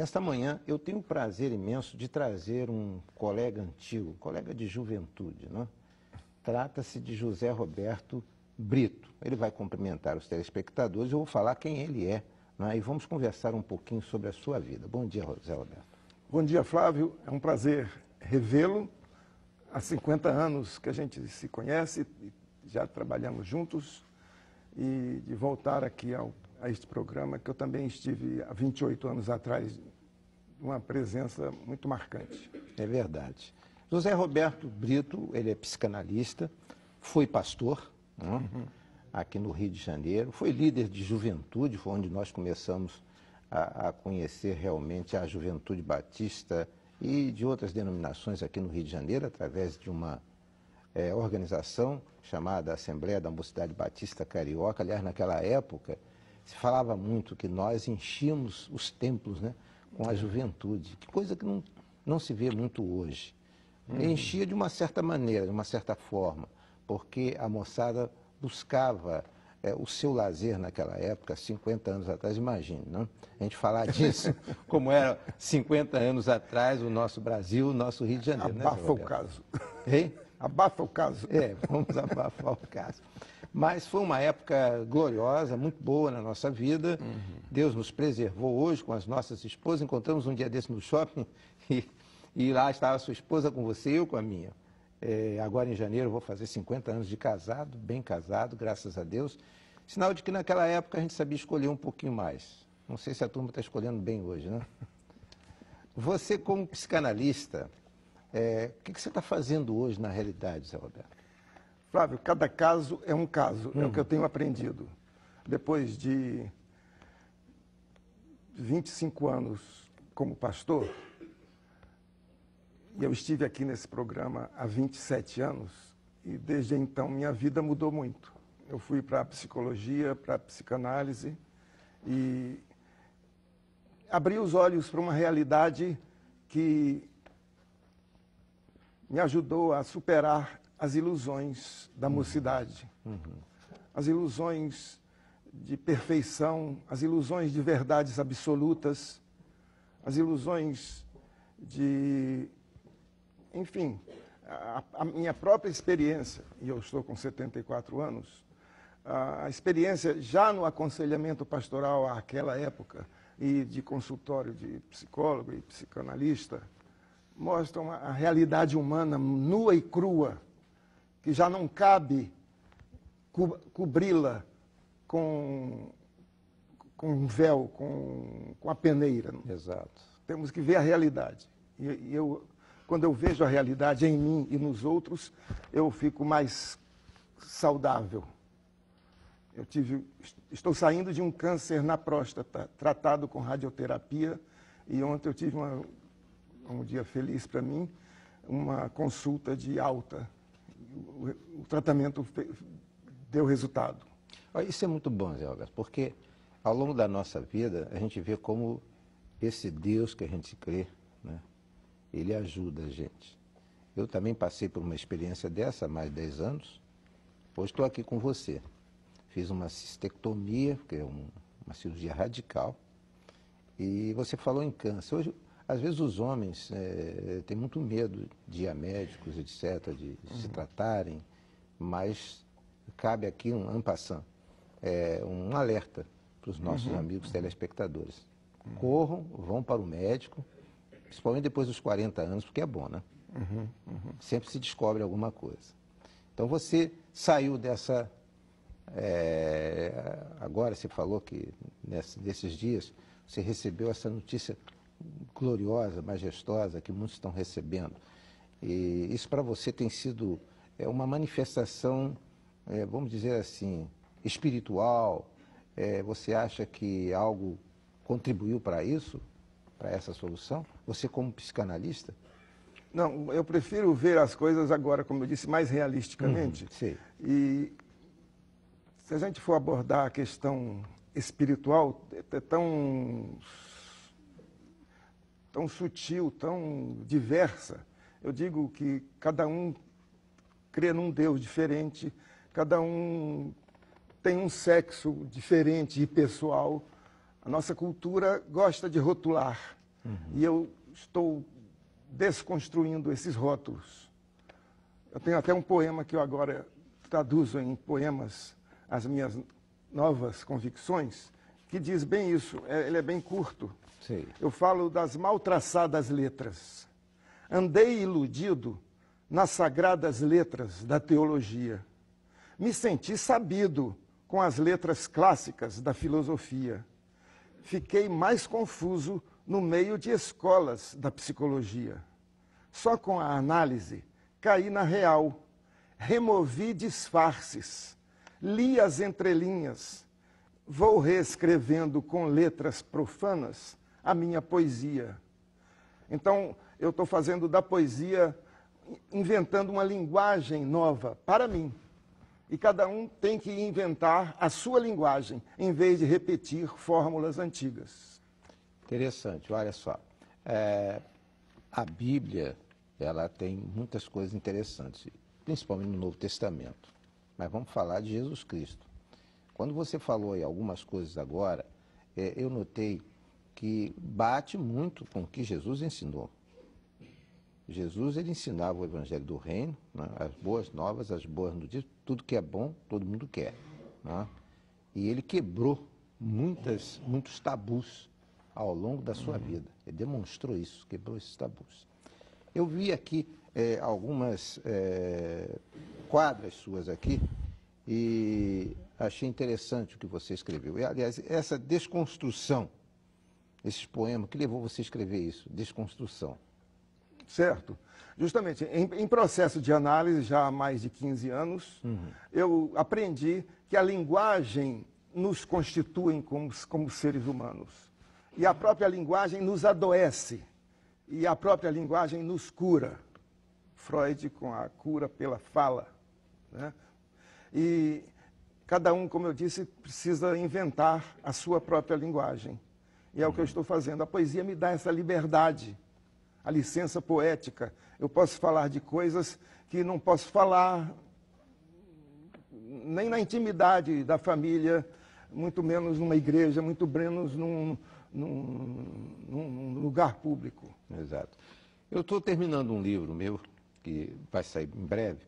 Nesta manhã, eu tenho o prazer imenso de trazer um colega antigo, colega de juventude, né? Trata-se de José Roberto Brito. Ele vai cumprimentar os telespectadores, eu vou falar quem ele é, né? E vamos conversar um pouquinho sobre a sua vida. Bom dia, José Roberto. Bom dia, Flávio. É um prazer revê-lo. Há 50 anos que a gente se conhece, já trabalhamos juntos, e de voltar aqui a este programa, que eu também estive há 28 anos atrás, uma presença muito marcante. É verdade. José Roberto Brito, ele é psicanalista, foi pastor, né, aqui no Rio de Janeiro, foi líder de juventude, foi onde nós começamos a conhecer realmente a juventude batista e de outras denominações aqui no Rio de Janeiro, através de uma organização chamada Assembleia da Mocidade Batista Carioca. Aliás, naquela época, se falava muito que nós enchíamos os templos, né, com a juventude, que coisa que não se vê muito hoje. Enchia de uma certa maneira, de uma certa forma, porque a moçada buscava o seu lazer naquela época, 50 anos atrás, imagine, não? A gente falar disso, como era 50 anos atrás, o nosso Brasil, o nosso Rio de Janeiro. Abafa o caso. Hein? Abafa o caso. Vamos abafar o caso. Mas foi uma época gloriosa, muito boa na nossa vida. Deus nos preservou hoje com as nossas esposas. Encontramos um dia desse no shopping e lá estava a sua esposa com você e eu com a minha. Agora em janeiro eu vou fazer 50 anos de casado, bem casado, graças a Deus. Sinal de que naquela época a gente sabia escolher um pouquinho mais. Não sei se a turma está escolhendo bem hoje, né? Você, como psicanalista, o que você está fazendo hoje na realidade, Zé Roberto? Flávio, cada caso é um caso, é o que eu tenho aprendido. Depois de 25 anos como pastor, e eu estive aqui nesse programa há 27 anos, e desde então minha vida mudou muito. Eu fui para a psicologia, para a psicanálise, e abri os olhos para uma realidade que me ajudou a superar as ilusões da mocidade, as ilusões de perfeição, as ilusões de verdades absolutas, as ilusões de... Enfim, a minha própria experiência, e eu estou com 74 anos, a experiência já no aconselhamento pastoral àquela época e de consultório de psicólogo e psicanalista, mostram a realidade humana nua e crua, que já não cabe cobri-la com um véu, com a peneira. Exato. Temos que ver a realidade. E quando eu vejo a realidade em mim e nos outros, eu fico mais saudável. Estou saindo de um câncer na próstata, tratado com radioterapia, e ontem eu tive um dia feliz para mim, uma consulta de alta. O tratamento deu resultado. Isso é muito bom, Zé Roberto, porque ao longo da nossa vida a gente vê como esse Deus que a gente crê, né, ele ajuda a gente. Eu também passei por uma experiência dessa há mais de 10 anos. Hoje estou aqui com você. Fiz uma cistectomia, que é uma cirurgia radical, e você falou em câncer. Hoje, às vezes os homens têm muito medo de ir a médicos, etc., de se tratarem, mas cabe aqui en passant, um alerta para os nossos amigos telespectadores. Corram, vão para o médico, principalmente depois dos 40 anos, porque é bom, né? Sempre se descobre alguma coisa. Então você saiu dessa... agora você falou que nesses dias você recebeu essa notícia gloriosa, majestosa, que muitos estão recebendo. E isso para você tem sido uma manifestação, vamos dizer assim, espiritual. Você acha que algo contribuiu para isso, para essa solução? Você como psicanalista? Não, eu prefiro ver as coisas agora, como eu disse, mais realisticamente. Sim. E se a gente for abordar a questão espiritual, é tão sutil, tão diversa. Eu digo que cada um crê num Deus diferente, cada um tem um sexo diferente e pessoal. A nossa cultura gosta de rotular. E eu estou desconstruindo esses rótulos. Eu tenho até um poema que eu agora traduzo em poemas as minhas novas convicções, que diz bem isso, ele é bem curto. Sei. Eu falo das mal traçadas letras. Andei iludido nas sagradas letras da teologia. Me senti sabido com as letras clássicas da filosofia. Fiquei mais confuso no meio de escolas da psicologia. Só com a análise caí na real, removi disfarces, li as entrelinhas, vou reescrevendo com letras profanas a minha poesia. Então, eu estou fazendo da poesia, inventando uma linguagem nova para mim. E cada um tem que inventar a sua linguagem, em vez de repetir fórmulas antigas. Interessante, olha só. A Bíblia, ela tem muitas coisas interessantes, principalmente no Novo Testamento. Mas vamos falar de Jesus Cristo. Quando você falou aí algumas coisas agora, eu notei que bate muito com o que Jesus ensinou. Jesus, ele ensinava o Evangelho do Reino, né, as boas novas, as boas notícias, tudo que é bom, todo mundo quer. Né? E ele quebrou muitos tabus ao longo da sua vida. Ele demonstrou isso, quebrou esses tabus. Eu vi aqui algumas quadras suas aqui e achei interessante o que você escreveu. E, aliás, essa desconstrução, esses poemas, que levou você a escrever isso? Desconstrução. Certo. Justamente, em processo de análise, já há mais de 15 anos, eu aprendi que a linguagem nos constitui como seres humanos. E a própria linguagem nos adoece. E a própria linguagem nos cura. Freud com a cura pela fala. Né? E cada um, como eu disse, precisa inventar a sua própria linguagem. E é o que eu estou fazendo. A poesia me dá essa liberdade. A licença poética. Eu posso falar de coisas que não posso falar nem na intimidade da família, muito menos numa igreja, muito menos num lugar público. Exato. Eu estou terminando um livro meu, que vai sair em breve,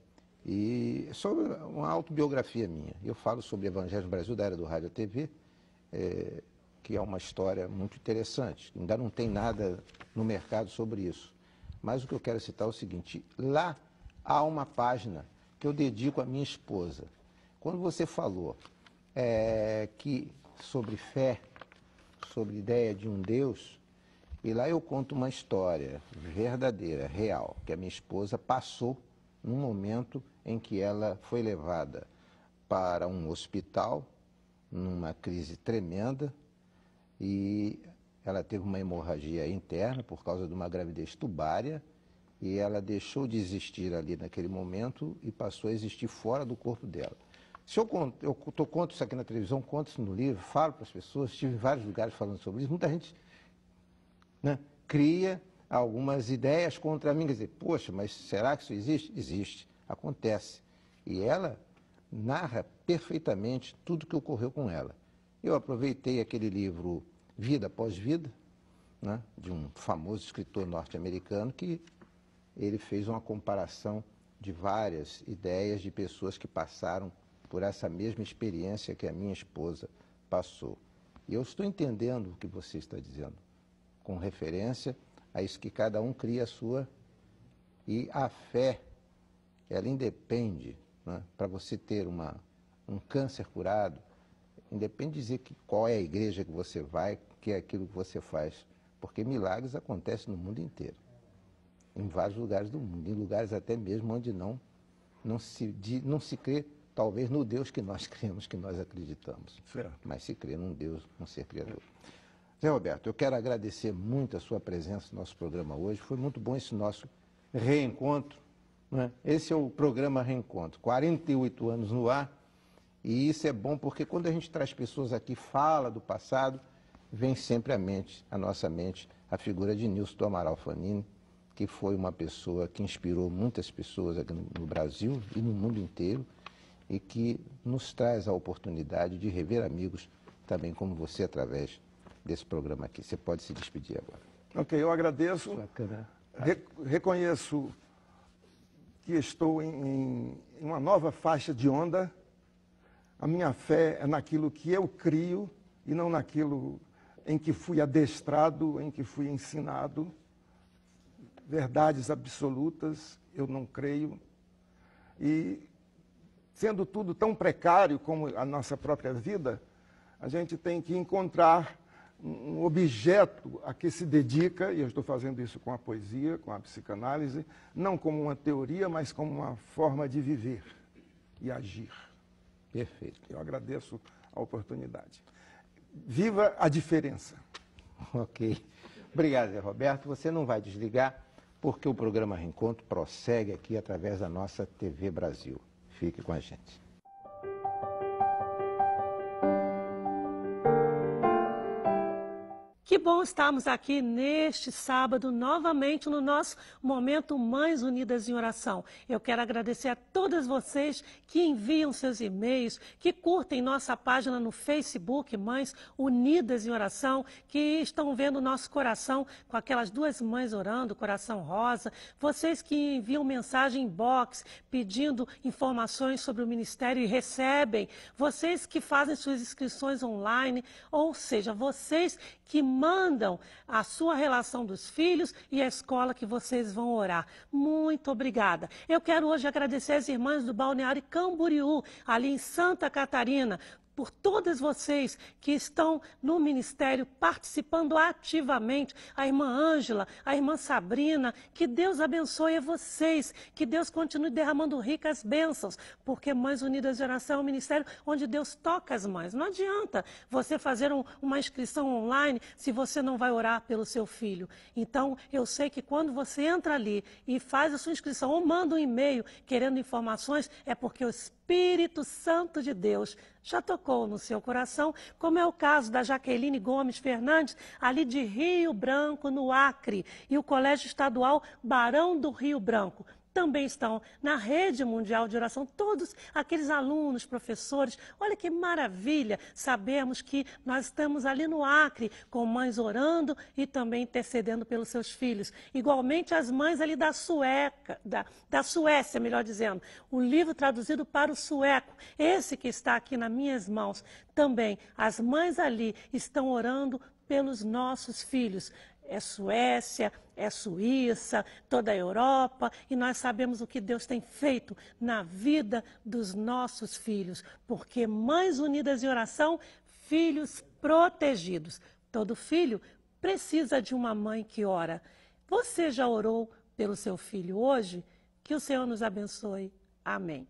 e sobre uma autobiografia minha. Eu falo sobre o Evangelho no Brasil, da era do rádio e TV, que é uma história muito interessante. Ainda não tem nada no mercado sobre isso. Mas o que eu quero citar é o seguinte, lá há uma página que eu dedico à minha esposa. Quando você falou sobre fé, sobre ideia de um Deus, e lá eu conto uma história verdadeira, real, que a minha esposa passou num momento em que ela foi levada para um hospital, numa crise tremenda, e ela teve uma hemorragia interna por causa de uma gravidez tubária e ela deixou de existir ali naquele momento e passou a existir fora do corpo dela. Se eu conto isso aqui na televisão, conto isso no livro, falo para as pessoas, estive em vários lugares falando sobre isso, muita gente, né, cria algumas ideias contra mim, quer dizer, poxa, mas será que isso existe? Existe, acontece. E ela narra perfeitamente tudo o que ocorreu com ela. Eu aproveitei aquele livro Vida Após Vida, né, de um famoso escritor norte-americano, que ele fez uma comparação de várias ideias de pessoas que passaram por essa mesma experiência que a minha esposa passou. E eu estou entendendo o que você está dizendo, com referência a isso que cada um cria a sua, e a fé, ela independe, né, para você ter um câncer curado, independe de dizer qual é a igreja que você vai, que é aquilo que você faz, porque milagres acontecem no mundo inteiro, em vários lugares do mundo, em lugares até mesmo onde não se crê, talvez, no Deus que nós cremos, que nós acreditamos, Certo. mas se crê num Deus, um ser criador. Zé Roberto, eu quero agradecer muito a sua presença no nosso programa hoje, foi muito bom esse nosso reencontro, né? Esse é o programa Reencontro, 48 anos no ar, e isso é bom porque quando a gente traz pessoas aqui, fala do passado, vem sempre à nossa mente, a figura de Nilson do Amaral Fanini, que foi uma pessoa que inspirou muitas pessoas aqui no Brasil e no mundo inteiro, e que nos traz a oportunidade de rever amigos, também como você, através desse programa aqui. Você pode se despedir agora. Ok, eu agradeço. Bacana. Reconheço que estou em uma nova faixa de onda. A minha fé é naquilo que eu crio e não naquilo em que fui adestrado, em que fui ensinado. Verdades absolutas eu não creio. E sendo tudo tão precário como a nossa própria vida, a gente tem que encontrar um objeto a que se dedica, e eu estou fazendo isso com a poesia, com a psicanálise, não como uma teoria, mas como uma forma de viver e agir. Perfeito. Eu agradeço a oportunidade. Viva a diferença. Ok. Obrigado, Zé Roberto. Você não vai desligar, porque o programa Reencontro prossegue aqui através da nossa TV Brasil. Fique com a gente. Que bom estarmos aqui neste sábado, novamente no nosso Momento Mães Unidas em Oração. Eu quero agradecer a todas vocês que enviam seus e-mails, que curtem nossa página no Facebook, Mães Unidas em Oração, que estão vendo o nosso coração com aquelas duas mães orando, coração rosa. Vocês que enviam mensagem inbox pedindo informações sobre o ministério e recebem. Vocês que fazem suas inscrições online, ou seja, vocês que mandam a sua relação dos filhos e a escola que vocês vão orar. Muito obrigada. Eu quero hoje agradecer as irmãs do Balneário Camboriú, ali em Santa Catarina, por todas vocês que estão no ministério participando ativamente, a irmã Ângela, a irmã Sabrina, que Deus abençoe a vocês, que Deus continue derramando ricas bênçãos, porque Mães Unidas de Oração é um ministério onde Deus toca as mães. Não adianta você fazer uma inscrição online se você não vai orar pelo seu filho. Então, eu sei que quando você entra ali e faz a sua inscrição ou manda um e-mail querendo informações, é porque o Espírito Santo de Deus já tocou no seu coração, como é o caso da Jaqueline Gomes Fernandes, ali de Rio Branco, no Acre, e o Colégio Estadual Barão do Rio Branco. Também estão na Rede Mundial de Oração, todos aqueles alunos, professores. Olha que maravilha sabermos que nós estamos ali no Acre, com mães orando e também intercedendo pelos seus filhos. Igualmente as mães ali da Suécia, melhor dizendo. O livro traduzido para o sueco, esse que está aqui nas minhas mãos. Também as mães ali estão orando pelos nossos filhos. É Suécia, é Suíça, toda a Europa, e nós sabemos o que Deus tem feito na vida dos nossos filhos, porque Mães Unidas em Oração, filhos protegidos. Todo filho precisa de uma mãe que ora. Você já orou pelo seu filho hoje? Que o Senhor nos abençoe. Amém.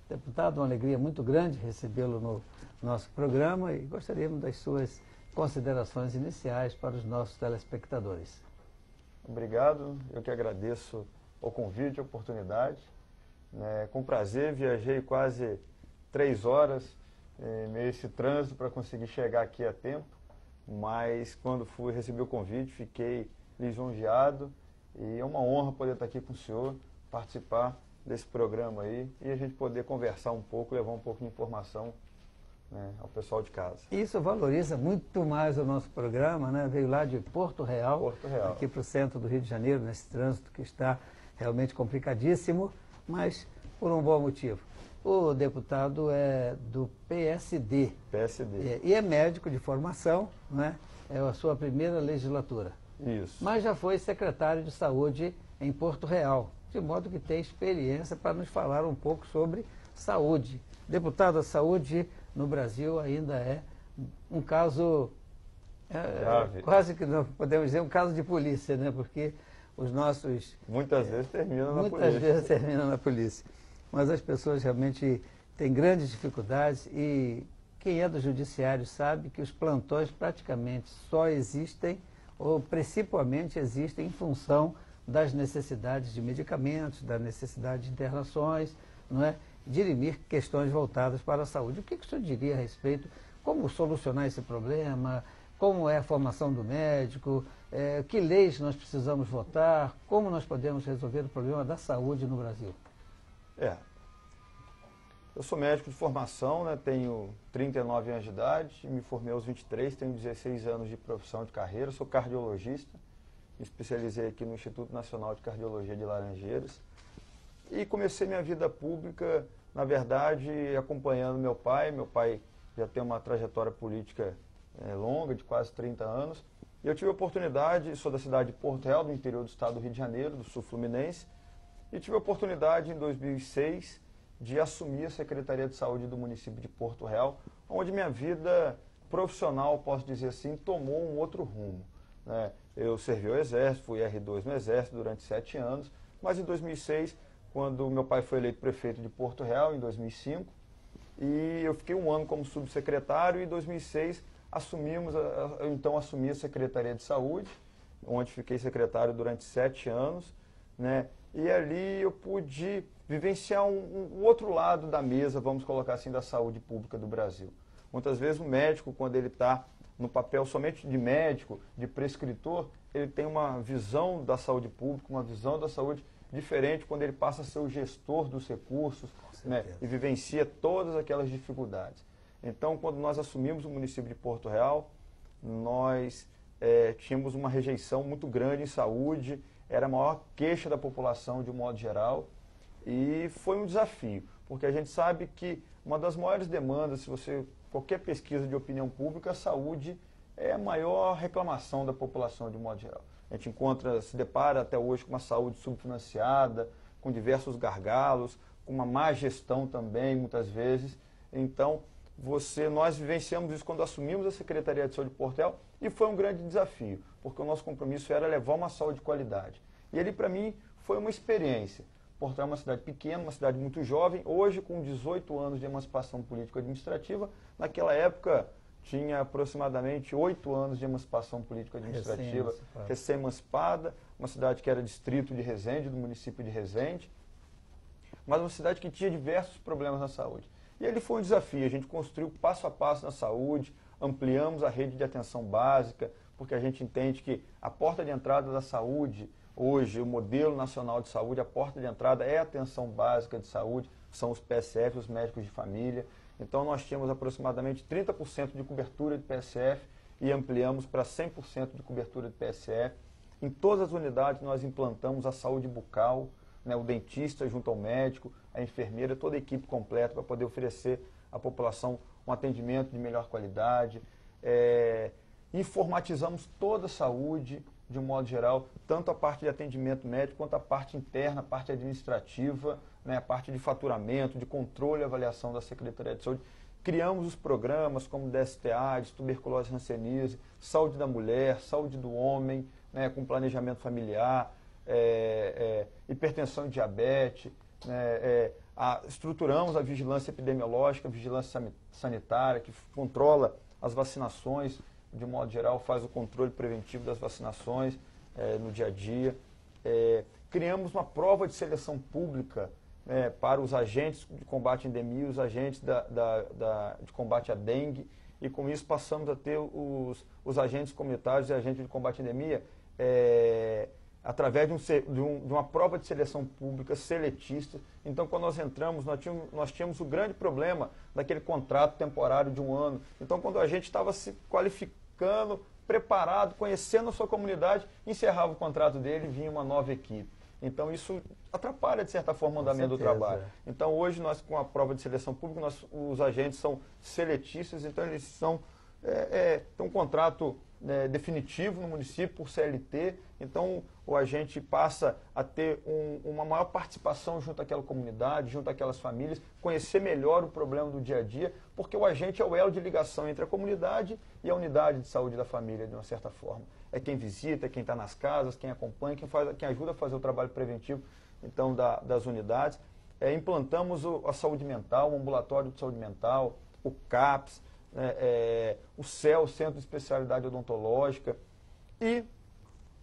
Deputado, uma alegria muito grande recebê-lo no nosso programa e gostaríamos das suas considerações iniciais para os nossos telespectadores. Obrigado, eu que agradeço o convite, a oportunidade. Com prazer, viajei quase 3 horas meio esse trânsito para conseguir chegar aqui a tempo, mas quando fui receber o convite, fiquei lisonjeado e é uma honra poder estar aqui com o senhor, participar desse programa aí e a gente poder conversar um pouco, levar um pouco de informação ao pessoal de casa. Isso valoriza muito mais o nosso programa, né? Veio lá de Porto Real, aqui para o centro do Rio de Janeiro, nesse trânsito que está realmente complicadíssimo, mas por um bom motivo. O deputado é do PSD. E é médico de formação, né? É a sua primeira legislatura. Isso. Mas já foi secretário de Saúde em Porto Real, de modo que tem experiência para nos falar um pouco sobre saúde. Deputado, a saúde no Brasil ainda é um caso, quase que não podemos dizer um caso de polícia, né? Porque os nossos... Muitas vezes terminam na polícia. Muitas vezes terminam na polícia. Mas as pessoas realmente têm grandes dificuldades e quem é do judiciário sabe que os plantões praticamente só existem, ou principalmente existem em função das necessidades de medicamentos, da necessidade de internações, não é? Dirimir questões voltadas para a saúde. O que o senhor diria a respeito? Como solucionar esse problema? Como é a formação do médico? Que leis nós precisamos votar? Como nós podemos resolver o problema da saúde no Brasil? Eu sou médico de formação, né, tenho 39 anos de idade, me formei aos 23, tenho 16 anos de profissão de carreira, sou cardiologista, me especializei aqui no Instituto Nacional de Cardiologia de Laranjeiras e comecei minha vida pública, na verdade, acompanhando meu pai. Meu pai já tem uma trajetória política longa, de quase 30 anos, e eu tive a oportunidade, sou da cidade de Porto Real, do interior do estado do Rio de Janeiro, do sul fluminense, e tive a oportunidade em 2006 de assumir a Secretaria de Saúde do município de Porto Real, onde minha vida profissional, posso dizer assim, tomou um outro rumo, né? Eu servi ao Exército, fui R2 no Exército durante 7 anos, mas em 2006, quando meu pai foi eleito prefeito de Porto Real, em 2005, e eu fiquei um ano como subsecretário, e em 2006 eu então assumi a Secretaria de Saúde, onde fiquei secretário durante 7 anos, né? E ali eu pude vivenciar um outro lado da mesa, vamos colocar assim, da saúde pública do Brasil. Muitas vezes o médico, quando ele está no papel somente de médico, de prescritor, ele tem uma visão da saúde pública, uma visão da saúde diferente quando ele passa a ser o gestor dos recursos, né, e vivencia todas aquelas dificuldades. Então, quando nós assumimos o município de Porto Real, nós tínhamos uma rejeição muito grande em saúde, era a maior queixa da população de um modo geral, e foi um desafio, porque a gente sabe que uma das maiores demandas, se você qualquer pesquisa de opinião pública, a saúde é a maior reclamação da população de um modo geral. A gente se depara até hoje com uma saúde subfinanciada, com diversos gargalos, com uma má gestão também, muitas vezes. Então, nós vivenciamos isso quando assumimos a Secretaria de Saúde de Porto Real, e foi um grande desafio, porque o nosso compromisso era levar uma saúde de qualidade. E ali, para mim, foi uma experiência. Porto Real é uma cidade pequena, uma cidade muito jovem, hoje com 18 anos de emancipação político-administrativa, naquela época tinha aproximadamente 8 anos de emancipação político-administrativa, recém-emancipada, uma cidade que era distrito de Resende, do município de Resende, mas uma cidade que tinha diversos problemas na saúde. E ali foi um desafio, a gente construiu passo a passo na saúde, ampliamos a rede de atenção básica, porque a gente entende que a porta de entrada da saúde, hoje, o modelo nacional de saúde, a porta de entrada é a atenção básica de saúde, são os PSF, os médicos de família. Então, nós tínhamos aproximadamente 30% de cobertura de PSF e ampliamos para 100% de cobertura de PSF. Em todas as unidades, nós implantamos a saúde bucal, né, o dentista junto ao médico, a enfermeira, toda a equipe completa para poder oferecer à população um atendimento de melhor qualidade. Informatizamos toda a saúde, de um modo geral, tanto a parte de atendimento médico quanto a parte interna, a parte administrativa, né, a parte de faturamento, de controle e avaliação da Secretaria de Saúde. Criamos os programas como DST-A, tuberculose, hanseníase, saúde da mulher, saúde do homem, né, com planejamento familiar, hipertensão e diabetes, né, estruturamos a vigilância epidemiológica, a vigilância sanitária, que controla as vacinações, de um modo geral, faz o controle preventivo das vacinações no dia a dia. Criamos uma prova de seleção pública para os agentes de combate à endemia, os agentes de combate à dengue, e com isso passamos a ter os agentes comunitários e agentes de combate à endemia através de uma prova de seleção pública seletista. Então, quando nós entramos, nós tínhamos o grande problema daquele contrato temporário de 1 ano. Então, quando a gente estava se qualificando, preparado, conhecendo a sua comunidade, encerrava o contrato dele e vinha uma nova equipe. Então, isso atrapalha, de certa forma, o andamento do trabalho. Então, hoje, nós, com a prova de seleção pública, os agentes são seletistas, então eles têm um contrato definitivo no município por CLT, então o agente passa a ter uma maior participação junto àquela comunidade, junto àquelas famílias, conhecer melhor o problema do dia a dia, porque o agente é o elo de ligação entre a comunidade e a unidade de saúde da família, de uma certa forma. É quem visita, é quem está nas casas, quem acompanha, quem ajuda a fazer o trabalho preventivo então, das unidades. Implantamos a saúde mental, o ambulatório de saúde mental, o CAPS, o CEL, o Centro de Especialidade Odontológica, e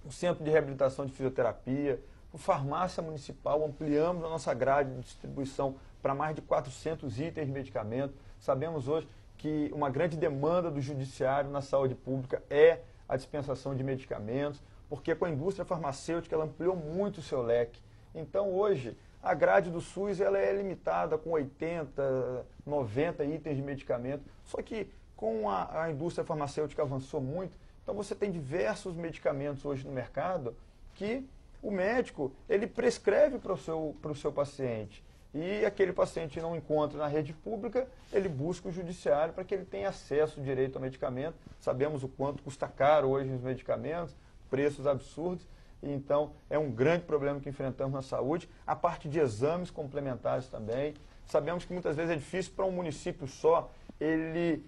o Centro de Reabilitação de Fisioterapia, a farmácia municipal, ampliamos a nossa grade de distribuição para mais de 400 itens de medicamento. Sabemos hoje que uma grande demanda do judiciário na saúde pública é a dispensação de medicamentos, porque com a indústria farmacêutica ela ampliou muito o seu leque. Então hoje a grade do SUS ela é limitada com 80, 90 itens de medicamento. Só que com a indústria farmacêutica avançou muito, então você tem diversos medicamentos hoje no mercado que o médico ele prescreve para o seu paciente. E aquele paciente não encontra na rede pública, ele busca o judiciário para que ele tenha acesso direito ao medicamento. Sabemos o quanto custa caro hoje os medicamentos, preços absurdos. Então, é um grande problema que enfrentamos na saúde. A parte de exames complementares também. Sabemos que muitas vezes é difícil para um município só ele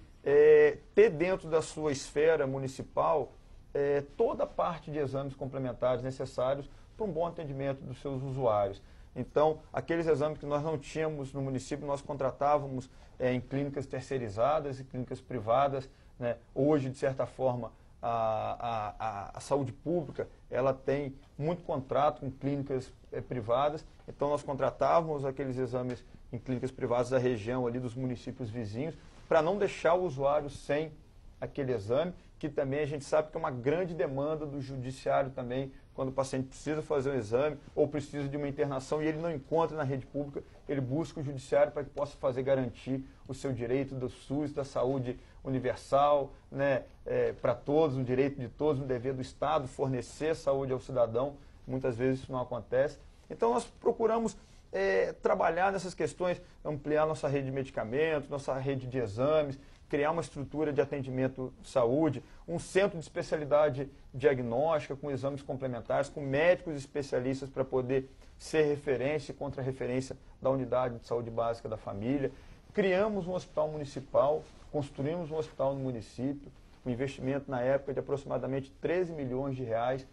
ter dentro da sua esfera municipal toda a parte de exames complementares necessários para um bom atendimento dos seus usuários. Então, aqueles exames que nós não tínhamos no município, nós contratávamos em clínicas terceirizadas e clínicas privadas, né? Hoje, de certa forma, a saúde pública ela tem muito contrato com clínicas privadas, então nós contratávamos aqueles exames em clínicas privadas da região ali dos municípios vizinhos, para não deixar o usuário sem aquele exame, que também a gente sabe que é uma grande demanda do judiciário também, quando o paciente precisa fazer um exame ou precisa de uma internação e ele não encontra na rede pública, ele busca o judiciário para que possa fazer garantir o seu direito do SUS, da saúde universal, né, para todos, um direito de todos, um dever do Estado fornecer saúde ao cidadão. Muitas vezes isso não acontece. Então nós procuramos trabalhar nessas questões, ampliar nossa rede de medicamentos, nossa rede de exames, criar uma estrutura de atendimento de saúde, um centro de especialidade diagnóstica com exames complementares, com médicos especialistas para poder ser referência e contra-referência da unidade de saúde básica da família. Criamos um hospital municipal, construímos um hospital no município, um investimento na época de aproximadamente 13 milhões de reais,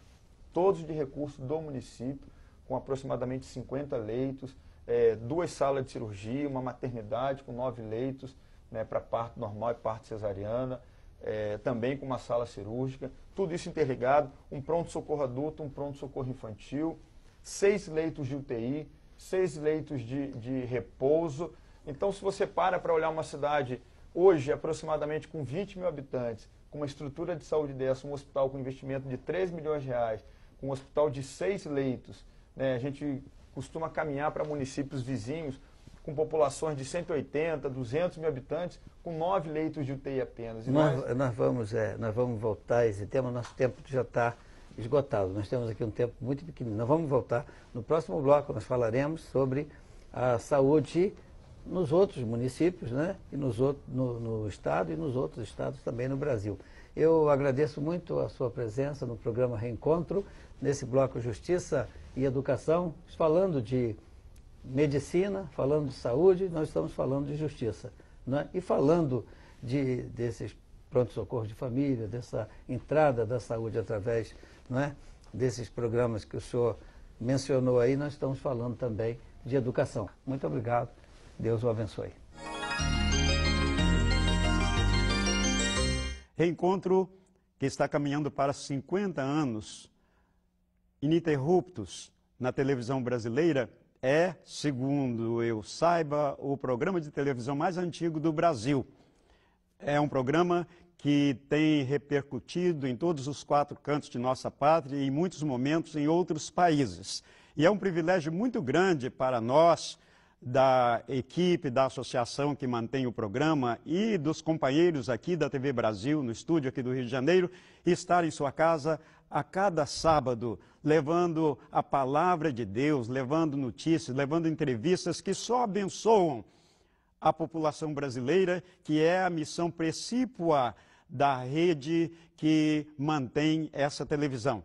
todos de recursos do município, com aproximadamente 50 leitos, 2 salas de cirurgia, uma maternidade com 9 leitos, né, para parto normal e parto cesariana, também com uma sala cirúrgica, tudo isso interligado, um pronto-socorro adulto, um pronto-socorro infantil, 6 leitos de UTI, 6 leitos de repouso. Então, se você para olhar uma cidade hoje, aproximadamente com 20 mil habitantes, com uma estrutura de saúde dessa, um hospital com investimento de 3 milhões de reais, com um hospital de 6 leitos, né, a gente costuma caminhar para municípios vizinhos, com populações de 180, 200 mil habitantes, com 9 leitos de UTI apenas. Nós vamos voltar a esse tema, nosso tempo já está esgotado. Nós temos aqui um tempo muito pequeno. Nós vamos voltar. No próximo bloco nós falaremos sobre a saúde nos outros municípios, né? E no estado e nos outros estados também no Brasil. Eu agradeço muito a sua presença no programa Reencontro, nesse bloco Justiça e Educação, falando de medicina, falando de saúde, nós estamos falando de justiça, né? E falando desses pronto-socorro de família, dessa entrada da saúde através, né, desses programas que o senhor mencionou aí, nós estamos falando também de educação. Muito obrigado, Deus o abençoe. Reencontro que está caminhando para 50 anos, ininterruptos na televisão brasileira, segundo eu saiba, o programa de televisão mais antigo do Brasil. É um programa que tem repercutido em todos os 4 cantos de nossa pátria e em muitos momentos em outros países. E é um privilégio muito grande para nós, da equipe, da associação que mantém o programa e dos companheiros aqui da TV Brasil, no estúdio aqui do Rio de Janeiro, estar em sua casa a cada sábado, levando a palavra de Deus, levando notícias, levando entrevistas que só abençoam a população brasileira, que é a missão precípua da rede que mantém essa televisão.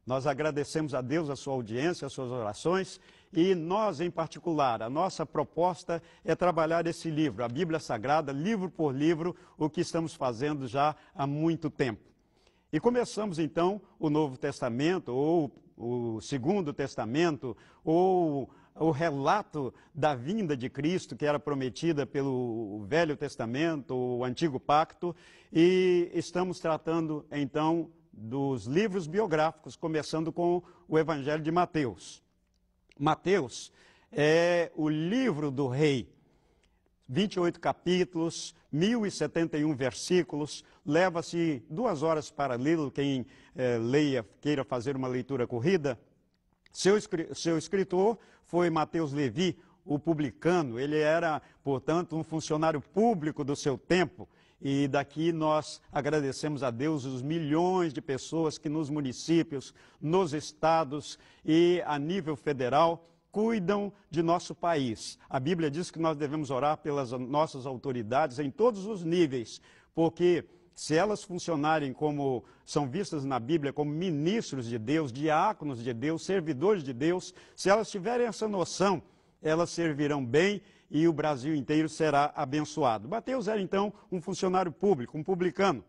Nós agradecemos a Deus a sua audiência, as suas orações, e nós, em particular, a nossa proposta é trabalhar esse livro, a Bíblia Sagrada, livro por livro, o que estamos fazendo já há muito tempo. E começamos, então, o Novo Testamento, ou o Segundo Testamento, ou o relato da vinda de Cristo, que era prometida pelo Velho Testamento, o Antigo Pacto, e estamos tratando, então, dos livros biográficos, começando com o Evangelho de Mateus. Mateus é o livro do rei, 28 capítulos, 1071 versículos, leva-se 2 horas para lê-lo, quem queira fazer uma leitura corrida, Seu escritor foi Mateus Levi, o publicano. Ele era, portanto, um funcionário público do seu tempo. E daqui nós agradecemos a Deus os milhões de pessoas que nos municípios, nos estados e a nível federal cuidam de nosso país. A Bíblia diz que nós devemos orar pelas nossas autoridades em todos os níveis, porque se elas funcionarem como são vistas na Bíblia como ministros de Deus, diáconos de Deus, servidores de Deus, se elas tiverem essa noção, elas servirão bem e o Brasil inteiro será abençoado. Mateus era então um funcionário público, um publicano.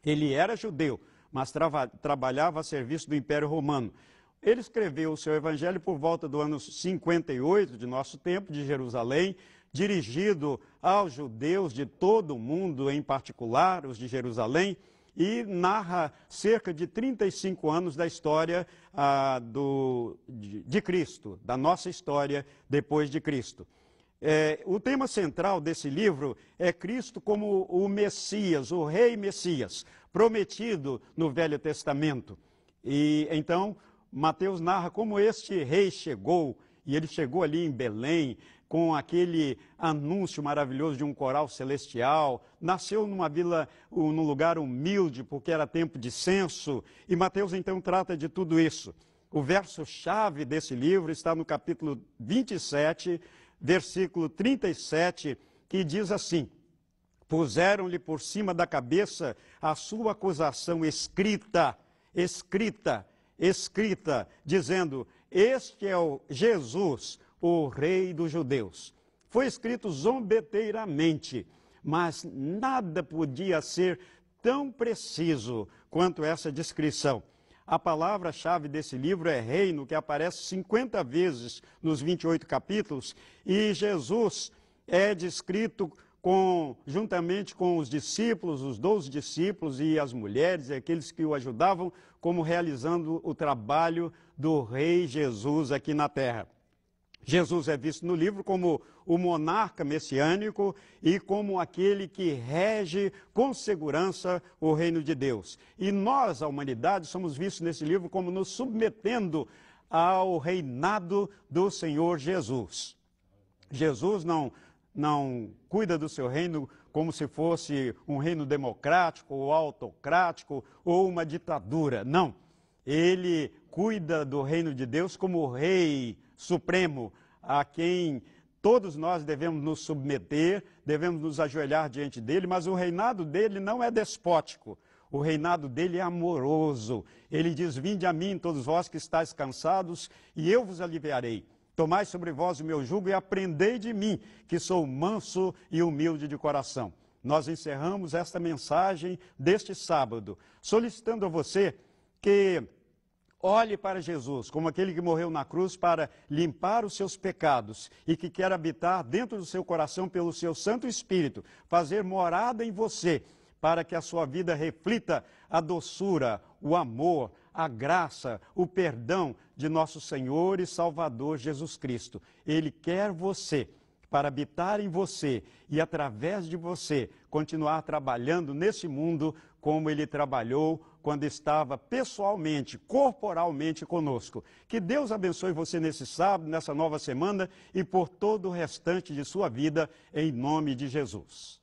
Ele era judeu, mas trabalhava a serviço do Império Romano. Ele escreveu o seu evangelho por volta do ano 58 de nosso tempo, de Jerusalém, dirigido aos judeus de todo o mundo, em particular os de Jerusalém, e narra cerca de 35 anos da história de Cristo, da nossa história depois de Cristo. O tema central desse livro é Cristo como o Messias, o Rei Messias, prometido no Velho Testamento. E então Mateus narra como este rei chegou, e ele chegou ali em Belém, com aquele anúncio maravilhoso de um coral celestial, nasceu numa vila, num lugar humilde, porque era tempo de censo, e Mateus então trata de tudo isso. O verso-chave desse livro está no capítulo 27, versículo 37, que diz assim: puseram-lhe por cima da cabeça a sua acusação escrita, dizendo, este é o Jesus, o Rei dos Judeus. Foi escrito zombeteiramente, mas nada podia ser tão preciso quanto essa descrição. A palavra-chave desse livro é reino, que aparece 50 vezes nos 28 capítulos, e Jesus é descrito juntamente com os discípulos, os 12 discípulos e as mulheres, e aqueles que o ajudavam, como realizando o trabalho do Rei Jesus aqui na terra. Jesus é visto no livro como o monarca messiânico e como aquele que rege com segurança o reino de Deus. E nós, a humanidade, somos vistos nesse livro como nos submetendo ao reinado do Senhor Jesus. Jesus não cuida do seu reino como se fosse um reino democrático ou autocrático ou uma ditadura. Não. Ele cuida do reino de Deus como o Rei Supremo, a quem todos nós devemos nos submeter, devemos nos ajoelhar diante dele, mas o reinado dele não é despótico. O reinado dele é amoroso. Ele diz, vinde a mim, todos vós que estáis cansados, e eu vos aliviarei. Tomai sobre vós o meu jugo e aprendei de mim, que sou manso e humilde de coração. Nós encerramos esta mensagem deste sábado, solicitando a você que olhe para Jesus como aquele que morreu na cruz para limpar os seus pecados e que quer habitar dentro do seu coração pelo seu Santo Espírito, fazer morada em você, para que a sua vida reflita a doçura, o amor, a graça, o perdão de nosso Senhor e Salvador Jesus Cristo. Ele quer você para habitar em você e, através de você, continuar trabalhando nesse mundo como ele trabalhou quando estava pessoalmente, corporalmente conosco. Que Deus abençoe você nesse sábado, nessa nova semana e por todo o restante de sua vida, em nome de Jesus.